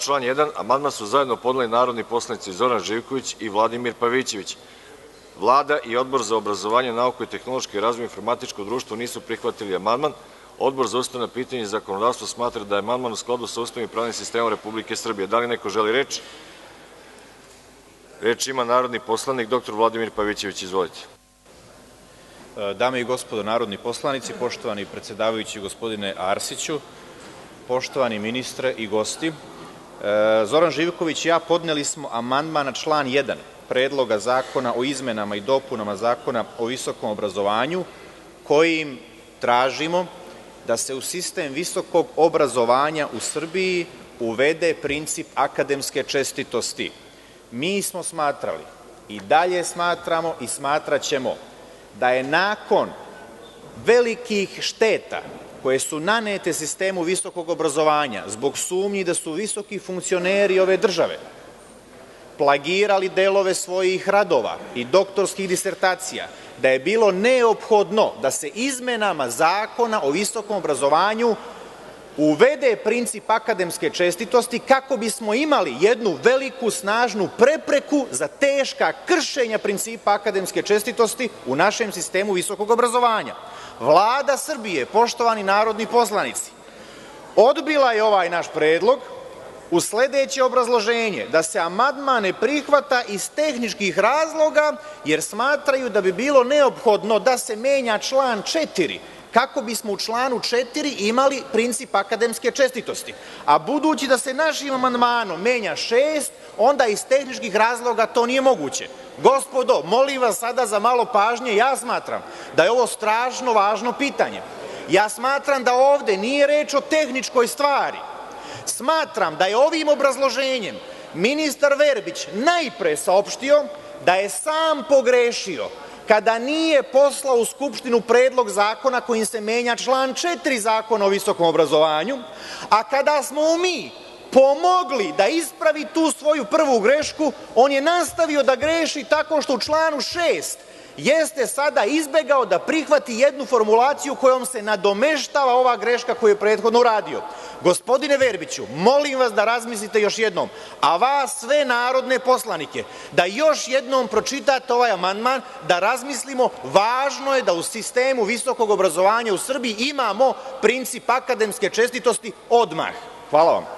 član 1. amandman su zajedno podneli narodni poslanici Zoran Živković i Vladimir Pavićević. Vlada i Odbor za obrazovanje, nauku i tehnološki razvoj i informatičko društvo nisu prihvatili amandman. Odbor za ustavna pitanja i zakonodavstvo smatra da je amandman u skladu sa Ustavom i pravnim sistemom Republike Srbije. Da li neko želi reč? Reč ima narodni poslanik dr Vladimir Pavićević. Izvolite. Dame i gospodo narodni poslanici, poštovani predsedavajući gospodine Arsiću, poštovani ministre i gosti, Zoran Živković i ja podneli smo amandman na član 1. Predloga zakona o izmenama i dopunama Zakona o visokom obrazovanju, kojim tražimo da se u sistem visokog obrazovanja u Srbiji uvede princip akademske čestitosti. Mi smo smatrali i dalje smatramo i smatraćemo da je nakon velikih šteta koje su nanete sistemu visokog obrazovanja zbog sumnji da su visoki funkcioneri ove države plagirali delove svojih radova i doktorskih disertacija, da je bilo neophodno da se izmenama Zakona o visokom obrazovanju uvede princip akademske čestitosti kako bismo imali jednu veliku, snažnu prepreku za teška kršenja principa akademske čestitosti u našem sistemu visokog obrazovanja. Vlada Srbije, poštovani narodni poslanici, odbila je ovaj naš predlog uz sledeće obrazloženje, da se amandman ne prihvata iz tehničkih razloga, jer smatraju da bi bilo neophodno da se menja član 4, kako bismo u članu 4 imali princip akademske čestitosti. A budući da se našim amandmanom menja 6, onda iz tehničkih razloga to nije moguće. Gospodo, molim vas sada za malo pažnje, ja smatram da je ovo strašno važno pitanje. Ja smatram da ovde nije reč o tehničkoj stvari. Smatram da je ovim obrazloženjem ministar Verbić najpre saopštio da je sam pogrešio kada nije poslao u Skupštinu predlog zakona kojim se menja član 4 Zakona o visokom obrazovanju, a kada smo mu mi pomogli da ispravi tu svoju prvu grešku, on je nastavio da greši tako što u članu 6 jeste sada izbegao da prihvati jednu formulaciju kojom se nadomeštava ova greška koju je prethodno uradio. Gospodine Verbiću, molim vas da razmislite još jednom, a vas sve narodne poslanike, da još jednom pročitate ovaj amandman, da razmislimo. Važno je da u sistemu visokog obrazovanja u Srbiji imamo princip akademske čestitosti odmah. Hvala vam.